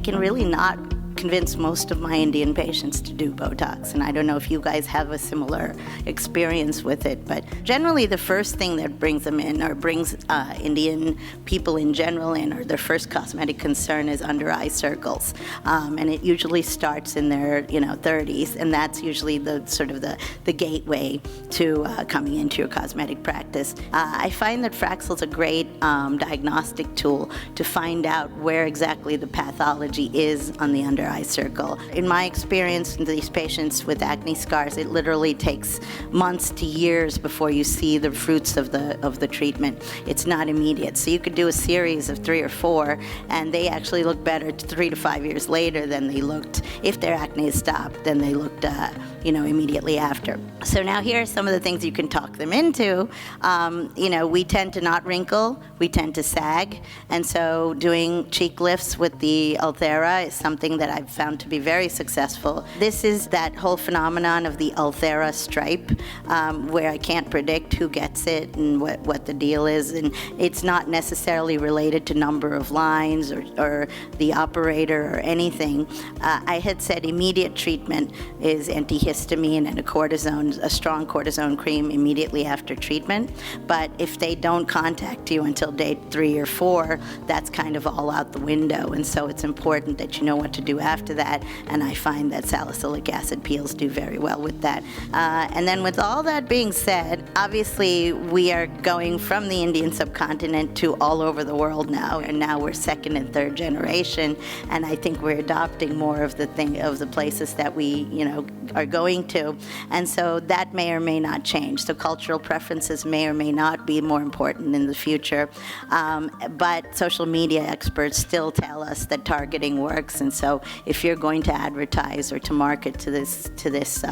can really not convince most of my Indian patients to do Botox, and I don't know if you guys have a similar experience with it, but generally the first thing that brings them in, or brings Indian people in general in, or their first cosmetic concern is under-eye circles, and it usually starts in their 30s, and that's usually the sort of the gateway to coming into your cosmetic practice. I find that Fraxel's a great diagnostic tool to find out where exactly the pathology is on the under-eye circle. In my experience in these patients with acne scars, it literally takes months to years before you see the fruits of the treatment. It's not immediate. So you could do a series of 3 or 4, and they actually look better 3 to 5 years later than they looked, if their acne has stopped, than they looked immediately after. So now here are some of the things you can talk them into. We tend to not wrinkle, we tend to sag, and so doing cheek lifts with the Ulthera is something that I've found to be very successful. This is that whole phenomenon of the Ulthera stripe, where I can't predict who gets it and what the deal is, and it's not necessarily related to number of lines or the operator or anything. I had said immediate treatment is antihistamine and a strong cortisone cream immediately after treatment, but if they don't contact you until day 3 or 4, that's kind of all out the window, and so it's important that you know what to do after that, and I find that salicylic acid peels do very well with that. And then with all that being said, obviously we are going from the Indian subcontinent to all over the world now, and now we're 2nd and 3rd generation, and I think we're adopting more of the places that we are going to, and so that may or may not change. So cultural preferences may or may not be more important in the future, but social media experts still tell us that targeting works, and so if you're going to advertise or to market to this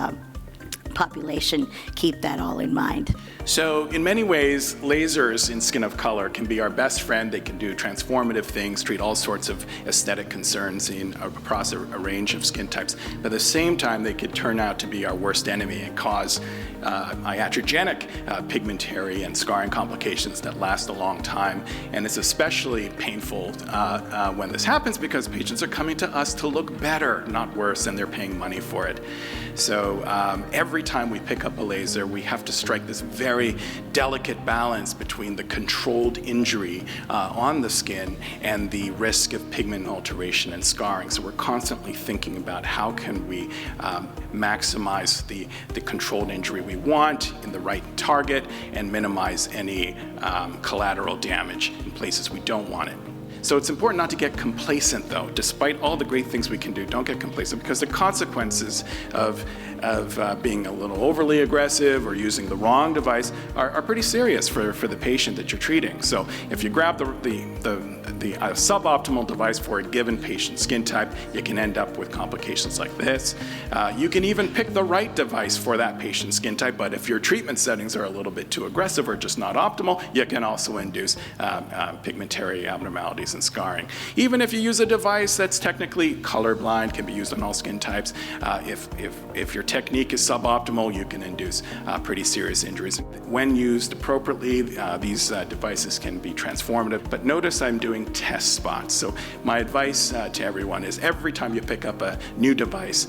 population, keep that all in mind. So in many ways, lasers in skin of color can be our best friend. They can do transformative things, treat all sorts of aesthetic concerns across a range of skin types. But at the same time, they could turn out to be our worst enemy and cause iatrogenic pigmentary and scarring complications that last a long time. And it's especially painful when this happens because patients are coming to us to look better, not worse, and they're paying money for it. So every time we pick up a laser, we have to strike this very delicate balance between the controlled injury on the skin and the risk of pigment alteration and scarring. So we're constantly thinking about how can we maximize the controlled injury we want in the right target and minimize any collateral damage in places we don't want it. So it's important not to get complacent, though. Despite all the great things we can do, don't get complacent, because the consequences of being a little overly aggressive or using the wrong device are pretty serious for the patient that you're treating. So if you grab the suboptimal device for a given patient skin type, you can end up with complications like this. You can even pick the right device for that patient's skin type, but if your treatment settings are a little bit too aggressive or just not optimal, you can also induce pigmentary abnormalities and scarring. Even if you use a device that's technically colorblind, can be used on all skin types, if your technique is suboptimal, you can induce pretty serious injuries. When used appropriately, these devices can be transformative, but notice I'm doing test spots. So my advice to everyone is every time you pick up a new device,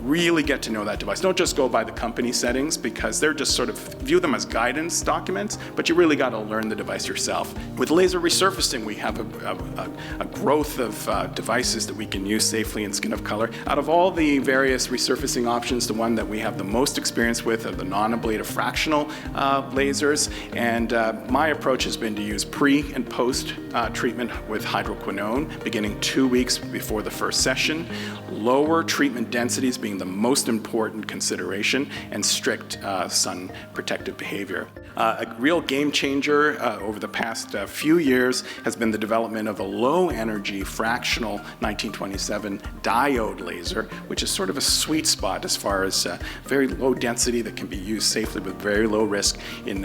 really get to know that device. Don't just go by the company settings, because they're just sort of view them as guidance documents, but you really got to learn the device yourself. With laser resurfacing, we have a growth of devices that we can use safely in skin of color. Out of all the various resurfacing options, the one that we have the most experience with are the non-ablative fractional lasers, and my approach has been to use pre and post treatment with hydroquinone beginning 2 weeks before the first session, lower treatment densities being the most important consideration, and strict sun protective behavior. A real game changer over the past few years has been the development of a low energy fractional 1927 diode laser, which is sort of a sweet spot as far as very low density that can be used safely with very low risk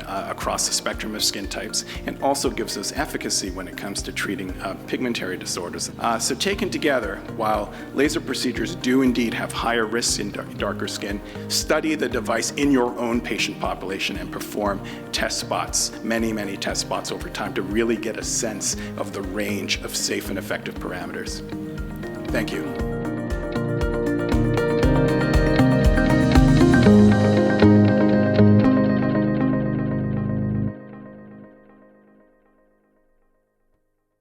across the spectrum of skin types, and also gives us efficacy when it comes to treating pigmentary disorders. So taken together, while laser procedures do indeed have higher risks in darker skin, study the device in your own patient population and perform test spots, many test spots over time, to really get a sense of the range of safe and effective parameters. Thank you.